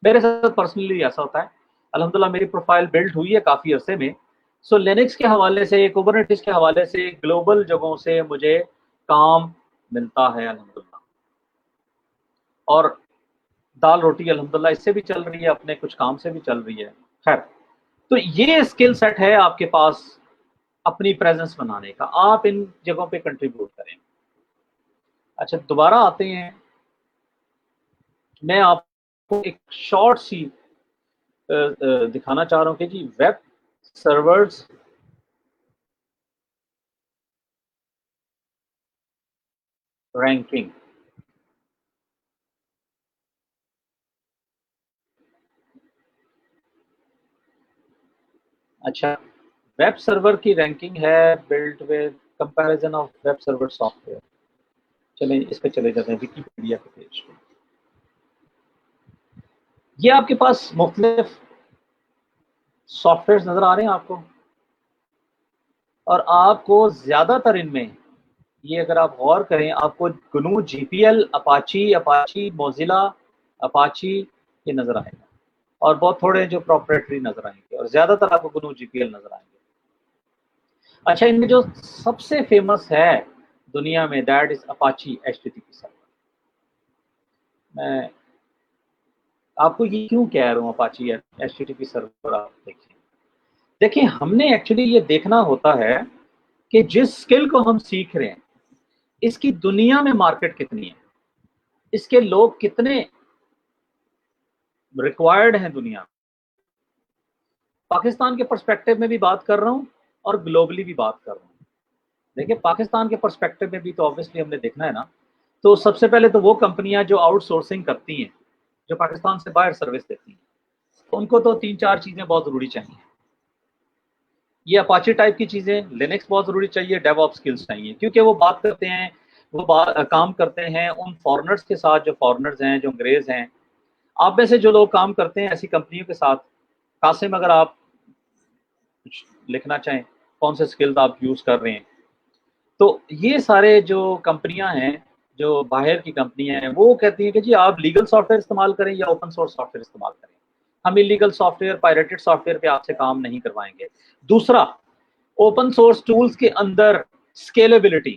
میرے ساتھ پرسنلی ایسا ہوتا ہے. الحمدللہ میری پروفائل بلڈ ہوئی ہے کافی عرصے میں. سو لینکس کے حوالے سے, کوبرنیٹس کے حوالے سے گلوبل جگہوں سے مجھے کام ملتا ہے الحمدللہ. اور دال روٹی الحمدللہ اس سے بھی چل رہی ہے, اپنے کچھ کام سے بھی چل رہی ہے. خیر, تو یہ اسکل سیٹ ہے آپ کے پاس اپنی پریزنس بنانے کا. آپ ان جگہوں پہ کنٹریبیوٹ کریں. اچھا, دوبارہ آتے ہیں, میں آپ کو ایک شارٹ سی دکھانا چاہ رہا ہوں کہ جی ویب سرورز رینکنگ. اچھا, ویب سرور کی رینکنگ ہے build with comparison of web server software. چلیں اس پہ چلے جاتے ہیں, ویکیپیڈیا کے پیج پہ. یہ آپ کے پاس مختلف سافٹ ویئر نظر آ رہے ہیں آپ کو, اور آپ کو زیادہ تر ان میں, یہ اگر آپ غور کریں, آپ کو گنو, جی P L, Apache, Mozilla, Apache یہ نظر آئے گا, اور بہت تھوڑے جو پروپریٹری نظر آئیں گے, اور زیادہ تر آپ کو گنو, جی پی ایل نظر آئیں گے. اچھا, ان میں جو سب سے فیمس ہے دنیا میں that is Apache H T T P server. میں آپ کو یہ کیوں کہہ رہا ہوں Apache H T T P server, آپ دیکھیں ہم نے ایکچولی یہ دیکھنا ہوتا ہے کہ جس اسکل کو ہم سیکھ رہے ہیں اس کی دنیا میں مارکیٹ کتنی ہے, اس کے لوگ کتنے ریکوائرڈ ہیں دنیا میں. پاکستان کے پرسپیکٹو میں بھی بات کر رہا ہوں اور گلوبلی بھی بات کر رہا ہوں. دیکھیں پاکستان کے پرسپیکٹو میں بھی تو آبویسلی ہم نے دیکھنا ہے نا. تو سب سے پہلے تو وہ کمپنیاں جو آؤٹ سورسنگ کرتی ہیں, جو پاکستان سے باہر سروس دیتی ہیں, ان کو تو 3-4 چیزیں بہت ضروری چاہیے. یہ اپاچی ٹائپ کی چیزیں, لینکس بہت ضروری چاہیے, ڈیو آپس سکلز چاہیے, کیونکہ وہ بات کرتے ہیں, وہ کام کرتے ہیں ان فارنرز کے ساتھ, جو فارنرز ہیں, جو انگریز ہیں. آپ میں سے جو لوگ کام کرتے ہیں ایسی کمپنیوں کے ساتھ, قاسم اگر آپ کچھ لکھنا چاہیں کون سے سکلز آپ یوز کر رہے ہیں, تو یہ سارے جو کمپنیاں ہیں, جو باہر کی کمپنیاں ہیں, وہ کہتی ہیں کہ جی آپ لیگل سافٹ ویئر استعمال کریں یا اوپن سورس سافٹ ویئر استعمال کریں, ہم illegal soft where, pirated soft where پہ آپ سے کام نہیں کروائیں گے. دوسرا, اوپن سورس ٹولز کے اندر اسکیلیبلٹی,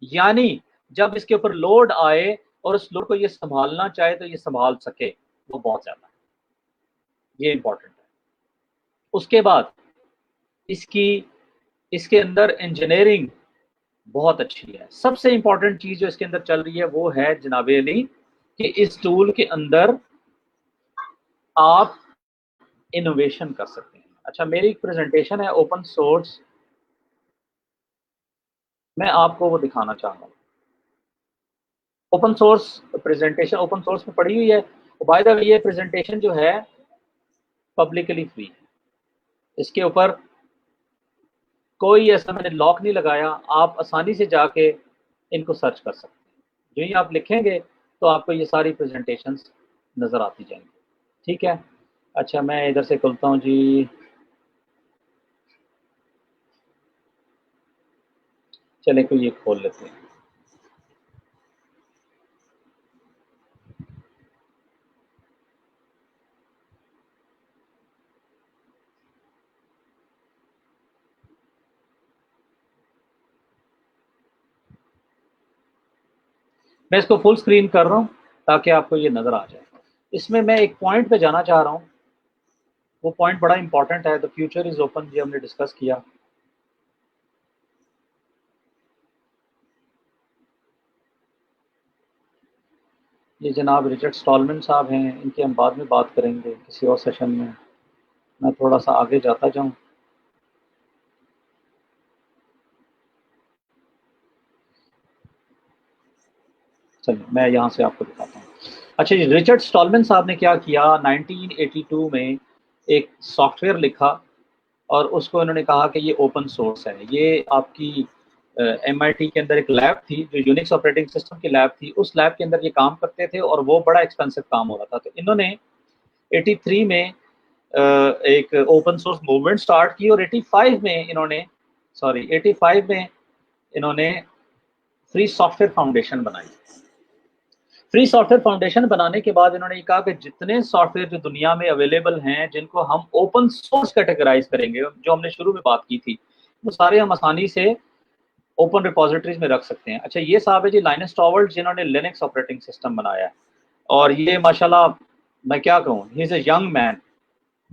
یعنی جب اس کے اوپر لوڈ آئے اور اس لوڈ کو یہ سنبھالنا چاہے تو یہ سنبھال سکے, وہ بہت زیادہ ہے, یہ امپورٹنٹ ہے. اس کے بعد اس کے اندر انجینئرنگ بہت اچھی ہے. سب سے امپورٹنٹ چیز جو اس کے اندر چل رہی ہے وہ ہے جناب علی کہ اس ٹول کے اندر آپ انوویشن کر سکتے ہیں. اچھا, میری ایک پریزنٹیشن ہے اوپن سورس, میں آپ کو وہ دکھانا چاہ رہا ہوں. Open source presentation open source میں پڑی ہوئی ہے. بائی دا وے یہ پریزنٹیشن جو ہے پبلکلی فری ہے, اس کے اوپر کوئی ایسا میں نے لاک نہیں لگایا, آپ آسانی سے جا کے ان کو سرچ کر سکتے ہیں. جو ہی آپ لکھیں گے تو آپ کو یہ ساری پریزنٹیشنز نظر آتی جائیں گی. ٹھیک ہے. اچھا میں ادھر سے کھولتا ہوں جی. چلے کوئی یہ کھول لیتے ہیں. میں اس کو فل اسکرین کر رہا ہوں تاکہ آپ کو یہ نظر آ جائے. اس میں ایک پوائنٹ پہ جانا چاہ رہا ہوں. وہ پوائنٹ بڑا امپورٹنٹ ہے. دا فیوچر از اوپن یہ ہم نے ڈسکس کیا. یہ جناب رچرڈ اسٹالمن صاحب ہیں, ان کی ہم بعد میں بات کریں گے کسی اور سیشن میں. میں تھوڑا سا آگے جاتا جاؤں. چلیے میں یہاں سے آپ کو دکھاتا ہوں. اچھا جی, رچرڈ اسٹالمن صاحب نے کیا کیا, 1982 میں ایک سافٹ ویئر لکھا اور اس کو انہوں نے کہا کہ یہ اوپن سورس ہے. یہ آپ کی ایم آئی ٹی کے اندر ایک لیب تھی جو یونکس آپریٹنگ سسٹم کی لیب تھی. اس لیب کے اندر یہ کام کرتے تھے اور وہ بڑا ایکسپینسو کام ہو رہا تھا. تو انہوں نے 83 میں ایک اوپن سورس موومنٹ سٹارٹ کی اور 85 میں انہوں نے فری سافٹ ویئر فاؤنڈیشن بنائی. فری سافٹ ویئر فاؤنڈیشن بنانے کے بعد انہوں نے کہا کہ جتنے سافٹ ویئر جو دنیا میں اویلیبل ہیں جن کو ہم اوپن سورس کیٹیگرائز کریں گے, جو ہم نے شروع میں بات کی تھی, وہ سارے ہم آسانی سے اوپن ریپوزیٹریز میں رکھ سکتے ہیں. اچھا یہ صاحب ہے جی لائنس ٹارولڈ, جنہوں نے لینکس آپریٹنگ سسٹم بنایا ہے. اور یہ ماشاءاللہ میں کیا کہوں, he is a young man,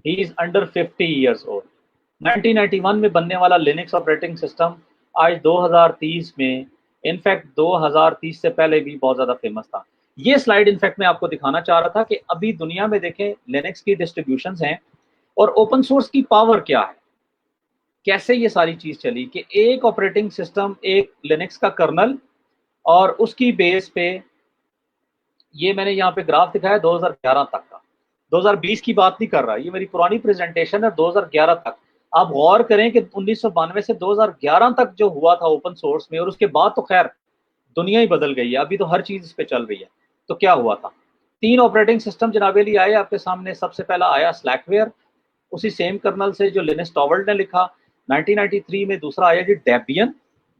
he is under 50 years old. 1991 میں بننے والا لینکس آپریٹنگ سسٹم آج 2030 میں, انفیکٹ 2030 سے پہلے بھی بہت زیادہ فیمس تھا. یہ سلائیڈ انفیکٹ میں آپ کو دکھانا چاہ رہا تھا کہ ابھی دنیا میں دیکھیں لینکس کی ڈسٹریبیوشنز ہیں اور اوپن سورس کی پاور کیا ہے, کیسے یہ ساری چیز چلی کہ ایک آپریٹنگ سسٹم, ایک لینکس کا کرنل, اور اس کی بیس پہ یہ میں نے یہاں پہ گراف دکھایا 2011 تک کا. 2020 کی بات نہیں کر رہا, یہ میری پرانی پریزنٹیشن ہے 2011 تک. آپ غور کریں کہ 1992 سے 2011 تک جو ہوا تھا اوپن سورس میں, اور اس کے بعد تو خیر دنیا ہی بدل گئی ہے, ابھی تو ہر چیز اس پہ چل رہی ہے. تو کیا ہوا تھا, 3 آپریٹنگ سسٹم جناب علی آئے آپ کے سامنے. سب سے پہلا آیا سلیک ویئر, اسی سیم کرنل سے جو لینس ٹارولڈ نے لکھا. 1993 میں دوسرا آیا جی ڈیبین,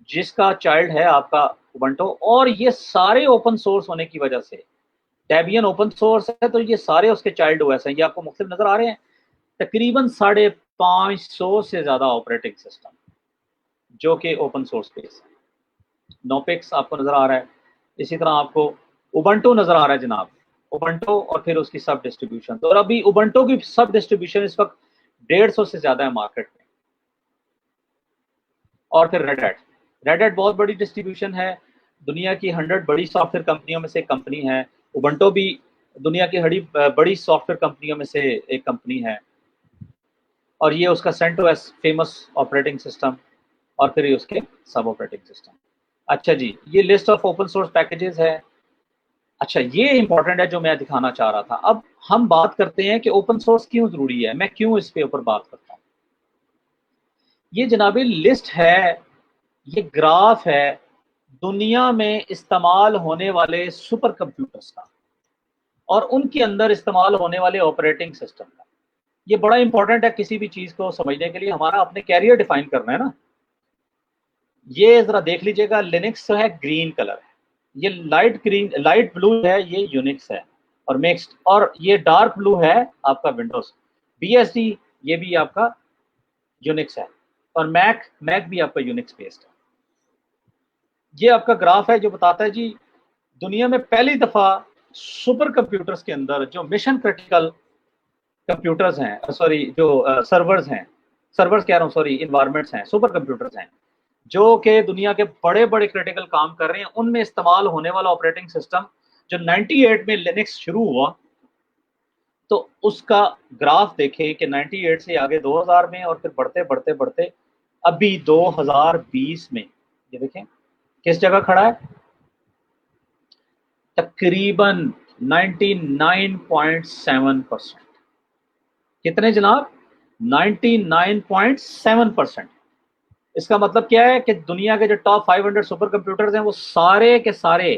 جس کا چائلڈ ہے آپ کا اوبنٹو. اور یہ سارے اوپن سورس ہونے کی وجہ سے, ڈیبین اوپن سورس ہے تو یہ سارے اس کے چائلڈ اویس ہیں. یہ آپ کو مختلف نظر آ رہے ہیں. تقریباً 550 سے زیادہ آپریٹنگ سسٹم جو کہ اوپن سورس بیس ہے. نوپکس آپ کو نظر آ رہا ہے, اسی طرح آپ کو اوبنٹو نظر آ رہا ہے جناب, اوبنٹو اور پھر اس کی سب ڈسٹریبیوشن. اور ابھی اوبنٹو کی سب ڈسٹریبیوشن اس وقت 150 سے زیادہ ہے مارکیٹ میں. اور پھر ریڈ ہیٹ بہت بڑی ڈسٹریبیوشن ہے, دنیا کی 100 بڑی سافٹ ویئر کمپنیوں میں سے ایک کمپنی ہے. اوبنٹو بھی دنیا کی بڑی سافٹ ویئر کمپنیوں میں سے ایک کمپنی ہے, اور یہ اس کا سینٹوس فیمس آپریٹنگ سسٹم, اور پھر یہ اس کے سب آپریٹنگ سسٹم. اچھا جی, یہ list of open source packages ہے. اچھا یہ امپورٹنٹ ہے جو میں دکھانا چاہ رہا تھا. اب ہم بات کرتے ہیں کہ اوپن سورس کیوں ضروری ہے, میں کیوں اس پہ اوپر بات کرتا ہوں. یہ جناب لسٹ ہے, یہ گراف ہے دنیا میں استعمال ہونے والے سپر کمپیوٹرز کا اور ان کے اندر استعمال ہونے والے آپریٹنگ سسٹم کا. یہ بڑا امپورٹنٹ ہے کسی بھی چیز کو سمجھنے کے لیے. ہمارا اپنے کیریئر ڈیفائن کرنا ہے نا. یہ ذرا دیکھ لیجئے گا, لینکس جو ہے گرین کلر ہے, یہ لائٹ بلو ہے, یہ یونکس ہے اور مکسڈ, اور یہ ڈارک بلو ہے آپ کا ونڈوز. بی ایس ڈی یہ بھی آپ کا یونکس ہے, اور میک بھی آپ کا یونکس بیسڈ ہے. یہ آپ کا گراف ہے جو بتاتا ہے جی دنیا میں پہلی دفعہ سپر کمپیوٹرز کے اندر جو مشن کرٹیکل کمپیوٹرز ہیں, سوری جو سرورز ہیں, سرورز کہہ رہا ہوں سوری, انوائرمنٹس ہیں, سپر کمپیوٹرز ہیں جو کہ دنیا کے بڑے بڑے کرٹیکل کام کر رہے ہیں, ان میں استعمال ہونے والا آپریٹنگ سسٹم جو 98 میں لینکس شروع ہوا, تو اس کا گراف دیکھیں کہ 98 سے آگے 2000 میں, اور پھر بڑھتے بڑھتے بڑھتے ابھی 2020 میں یہ دیکھیں کس جگہ کھڑا ہے, تقریباً 99.7%. کتنے جناب, 99.7%. اس کا مطلب کیا ہے کہ دنیا کے جو ٹاپ 500 سپر کمپیوٹرز ہیں وہ سارے کے سارے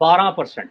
12%।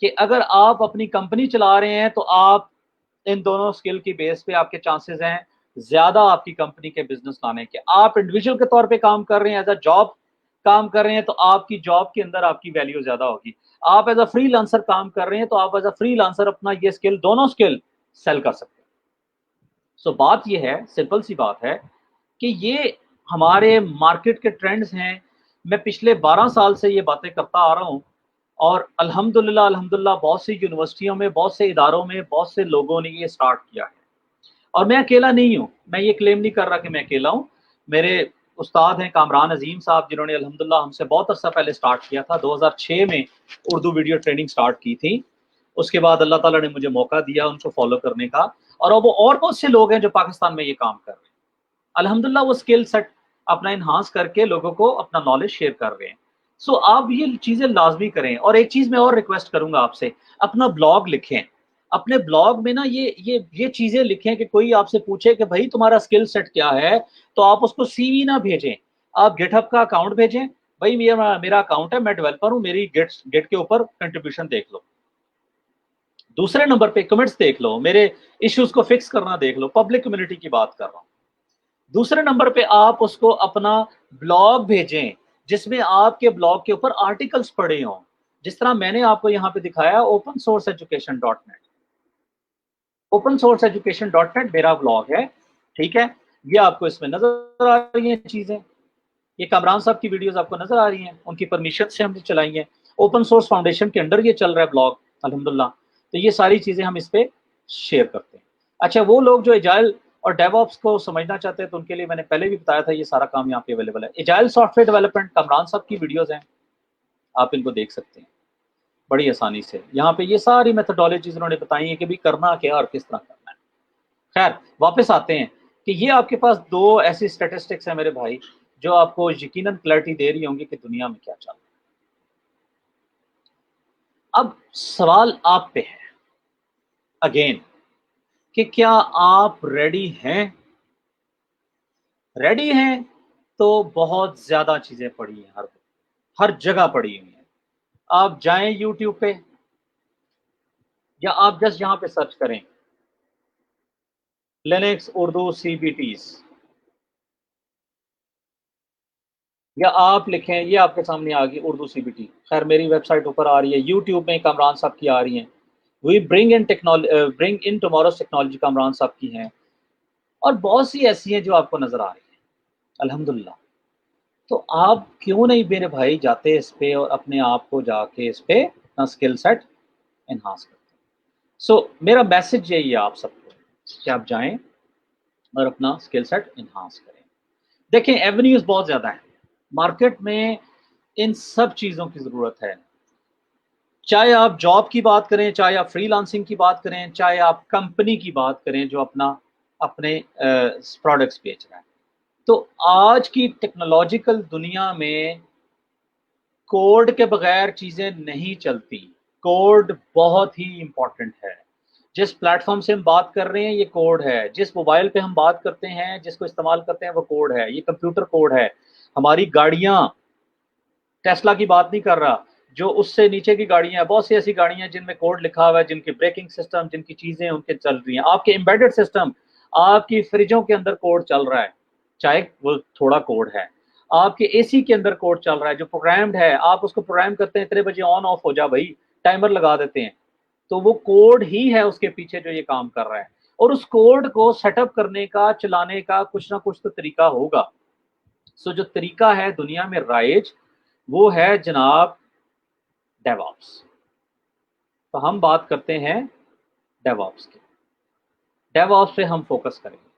کہ اگر آپ اپنی کمپنی چلا رہے ہیں تو آپ ان دونوں اسکل کی بیس پہ آپ کے چانسز ہیں زیادہ آپ کی کمپنی کے بزنس لانے کے. آپ انڈیویجول کے طور پہ کام کر رہے ہیں، ایز اے جاب کام کر رہے ہیں، تو آپ کی جاب کے اندر آپ کی ویلیو زیادہ ہوگی. آپ ایز اے فری لانسر کام کر رہے ہیں تو آپ ایز اے فری لانسر اپنا یہ اسکل، دونوں اسکل سیل کر سکتے ہیں. سو بات یہ ہے، سمپل سی بات ہے کہ یہ ہمارے مارکیٹ کے ٹرینڈز ہیں. میں پچھلے 12 سال سے یہ باتیں کرتا آ رہا ہوں، اور الحمدللہ بہت سی یونیورسٹیوں میں، بہت سے اداروں میں، بہت سے لوگوں نے یہ سٹارٹ کیا ہے. اور میں اکیلا نہیں ہوں، میں یہ کلیم نہیں کر رہا کہ میں اکیلا ہوں. میرے استاد ہیں کامران عظیم صاحب، جنہوں نے الحمدللہ ہم سے بہت عرصہ پہلے سٹارٹ کیا تھا. 2006 میں اردو ویڈیو ٹریننگ سٹارٹ کی تھی. اس کے بعد اللہ تعالیٰ نے مجھے موقع دیا ان کو فالو کرنے کا، اور اب اور بہت سے لوگ ہیں جو پاکستان میں یہ کام کر رہے ہیں. الحمدللہ وہ اسکل سیٹ اپنا انہانس کر کے لوگوں کو اپنا نالج شیئر کر رہے ہیں. سو آپ یہ چیزیں لازمی کریں. اور ایک چیز میں اور ریکویسٹ کروں گا آپ سے، اپنا بلاگ لکھیں. اپنے بلاگ میں نا یہ چیزیں لکھیں کہ کوئی آپ سے پوچھے کہ بھائی تمہارا اسکل سیٹ کیا ہے، تو آپ اس کو سی وی نہ بھیجیں، آپ گیٹ ہب کا اکاؤنٹ بھیجیں. بھائی میرا اکاؤنٹ ہے، میں ڈیولپر ہوں، میری گیٹ کے اوپر کنٹریبیوشن دیکھ لو. دوسرے نمبر پہ کمنٹس دیکھ لو، میرے ایشوز کو فکس کرنا دیکھ لو. پبلک کمیونٹی کی بات کر رہا ہوں. دوسرے نمبر پہ آپ اس کو اپنا بلاگ بھیجیں جس میں آپ کے بلاگ کے اوپر آرٹیکلز پڑے ہوں، جس طرح میں نے آپ کو یہاں پہ دکھایا opensourceeducation.net. opensourceeducation.net میرا بلاگ ہے، ٹھیک ہے. یہ آپ کو اس میں نظر آ رہی ہیں چیزیں، یہ کامران صاحب کی ویڈیوز آپ کو نظر آ رہی ہیں، ان کی پرمیشن سے ہم نے چلائی ہیں. اوپن سورس فاؤنڈیشن کے انڈر یہ چل رہا ہے بلاگ الحمدللہ. تو یہ ساری چیزیں ہم اس پہ شیئر کرتے ہیں. اچھا، وہ لوگ جو ایجائل اور ڈیو آپس کو سمجھنا چاہتے ہیں تو ان کے لیے میں نے پہلے بھی بتایا تھا، یہ سارا کام یہاں پہ اویلیبل ہے. Agile soft where development Kamran صاحب کی ویڈیوز ہیں، آپ ان کو دیکھ سکتے ہیں بڑی آسانی سے. یہاں پہ یہ ساری میتھڈالوجیز انہوں نے بتائی ہیں کہ بھی کرنا کیا اور کس طرح کرنا ہے. خیر واپس آتے ہیں کہ یہ آپ کے پاس دو ایسی اسٹیٹسٹکس ہیں میرے بھائی جو آپ کو یقیناً کلیئرٹی دے رہی ہوں گی کہ دنیا میں کیا چل رہا ہے. اب سوال آپ پہ ہے اگین کہ کیا آپ ریڈی ہیں؟ ریڈی ہیں تو بہت زیادہ چیزیں پڑھی ہیں، ہر جگہ پڑھی ہوئی ہیں. آپ جائیں یوٹیوب پہ، یا آپ جسٹ یہاں پہ سرچ کریں لینکس اردو CBTs، یا آپ لکھیں، یہ آپ کے سامنے آ گئی اردو CBT. خیر میری ویب سائٹ اوپر آ رہی ہے، یوٹیوب میں کامران صاحب کی آ رہی ہیں. وی برنگ ان ٹماروز ٹیکنالوجی کامران صاحب کی ہیں، اور بہت سی ایسی ہیں جو آپ کو نظر آ رہی ہیں الحمدللہ. تو آپ کیوں نہیں میرے بھائی جاتے اس پہ اور اپنے آپ کو جا کے اس پہ اپنا اسکل سیٹ انہانس کرتے ہیں. سو میرا میسج یہی ہے آپ سب کو کہ آپ جائیں اور اپنا اسکل سیٹ انہانس کریں. دیکھیں ایونیوز بہت زیادہ ہیں مارکیٹ میں، ان سب چیزوں کی ضرورت ہے. چاہے آپ جاب کی بات کریں، چاہے آپ فری لانسنگ کی بات کریں، چاہے آپ کمپنی کی بات کریں جو اپنے پروڈکٹس بیچ رہا ہے. تو آج کی ٹیکنالوجیکل دنیا میں کوڈ کے بغیر چیزیں نہیں چلتی. کوڈ بہت ہی امپورٹنٹ ہے. جس پلیٹ فارم سے ہم بات کر رہے ہیں یہ کوڈ ہے، جس موبائل پہ ہم بات کرتے ہیں، جس کو استعمال کرتے ہیں وہ کوڈ ہے. یہ کمپیوٹر کوڈ ہے. ہماری گاڑیاں، ٹیسلا کی بات نہیں کر رہا، جو اس سے نیچے کی گاڑیاں ہیں، بہت سی ایسی گاڑیاں ہیں جن میں کوڈ لکھا ہوا ہے، جن کی بریکنگ سسٹم، جن کی چیزیں ان کے چل رہی ہیں. آپ کے امبیڈڈ سسٹم، آپ کی فریجوں کے اندر کوڈ چل رہا ہے، چاہے وہ تھوڑا کوڈ ہے. آپ کے AC کے اندر کوڈ چل رہا ہے جو پروگرامڈ ہے. آپ اس کو پروگرام کرتے ہیں اتنے بجے آن آف ہو جا بھائی، ٹائمر لگا دیتے ہیں. تو وہ کوڈ ہی ہے اس کے پیچھے جو یہ کام کر رہا ہے. اور اس کوڈ کو سیٹ اپ کرنے کا، چلانے کا کچھ نہ کچھ تو طریقہ ہوگا. سو جو طریقہ ہے دنیا میں رائج، وہ ہے جناب ڈیو آپس. تو ہم بات کرتے ہیں ڈیو آپس کی. ڈیو آپس پہ ہم فوکس کریں گے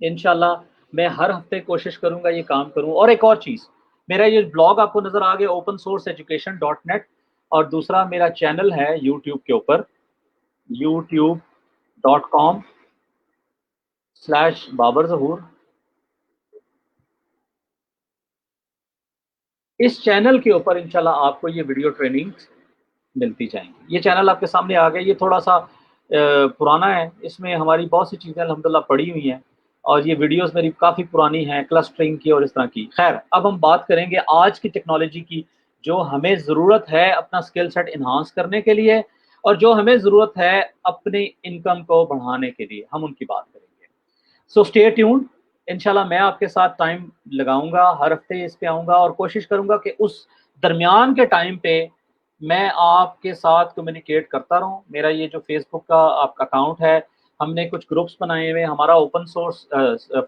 انشاءاللہ. میں ہر ہفتے کوشش کروں گا یہ کام کروں. اور ایک اور چیز، میرا یہ بلاگ آپ کو نظر آ گیا opensourceeducation.net، اور دوسرا میرا چینل ہے یوٹیوب کے اوپر youtube.com/بابر ظہور. اس چینل کے اوپر انشاءاللہ آپ کو یہ ویڈیو ٹریننگ ملتی جائیں گی. یہ چینل آپ کے سامنے آ گیا. یہ تھوڑا سا پرانا ہے، اس میں ہماری بہت سی چیزیں الحمدللہ پڑی ہوئی ہیں، اور یہ ویڈیوز میری کافی پرانی ہیں کلسٹرنگ کی اور اس طرح کی. خیر اب ہم بات کریں گے آج کی ٹیکنالوجی کی جو ہمیں ضرورت ہے اپنا اسکل سیٹ انہانس کرنے کے لیے. اور جو ہمیں ضرورت ہے اپنی انکم کو بڑھانے کے لیے، ہم ان کی بات کریں گے۔ سو اسٹے ٹیونڈ، انشاءاللہ میں آپ کے ساتھ ٹائم لگاؤں گا، ہر ہفتے اس پہ آؤں گا، اور کوشش کروں گا کہ اس درمیان کے ٹائم پہ میں آپ کے ساتھ کمیونیکیٹ کرتا رہوں۔ میرا یہ جو فیس بک کا آپ کا اکاؤنٹ ہے، ہم نے کچھ گروپس بنائے ہوئے، ہمارا اوپن سورس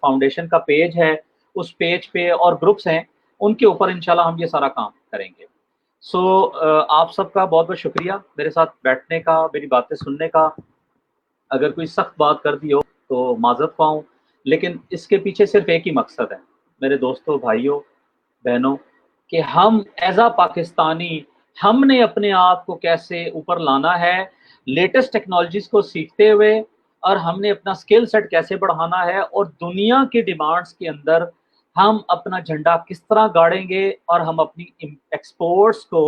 فاؤنڈیشن کا پیج ہے، اس پیج پہ اور گروپس ہیں، ان کے اوپر انشاءاللہ ہم یہ سارا کام کریں گے۔ سو آپ سب کا بہت بہت شکریہ میرے ساتھ بیٹھنے کا، میری باتیں سننے کا۔ اگر کوئی سخت بات کر دی ہو تو معذرت پاؤں، لیکن اس کے پیچھے صرف ایک ہی مقصد ہے میرے دوستوں، بھائیوں، بہنوں، کہ ہم ایز اے پاکستانی، ہم نے اپنے آپ کو کیسے اوپر لانا ہے لیٹسٹ ٹیکنالوجیز کو سیکھتے ہوئے، اور ہم نے اپنا سکل سیٹ کیسے بڑھانا ہے، اور دنیا کی ڈیمانڈز کے اندر ہم اپنا جھنڈا کس طرح گاڑیں گے، اور ہم اپنی ایکسپورٹس کو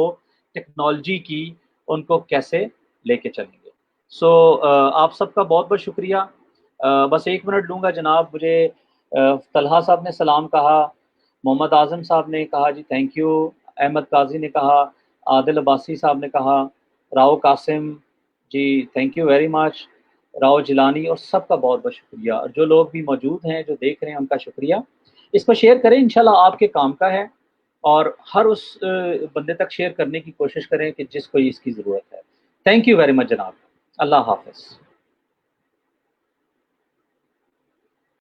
ٹیکنالوجی کی ان کو کیسے لے کے چلیں گے۔ سو آپ سب کا بہت بہت شکریہ۔ بس ایک منٹ لوں گا جناب، مجھے طلحہ صاحب نے سلام کہا، محمد اعظم صاحب نے کہا جی تھینک یو، احمد قاضی نے کہا، عادل عباسی صاحب نے کہا، Rao Qasim ji thank you very much, Rao Jilani, اور سب کا بہت بہت شکریہ، اور جو لوگ بھی موجود ہیں جو دیکھ رہے ہیں ان کا شکریہ۔ اس کو شیئر کریں، انشاءاللہ آپ کے کام کا ہے، اور ہر اس بندے تک شیئر کرنے کی کوشش کریں کہ جس کو اس کی ضرورت ہے۔ تھینک یو ویری مچ جناب، اللہ حافظ۔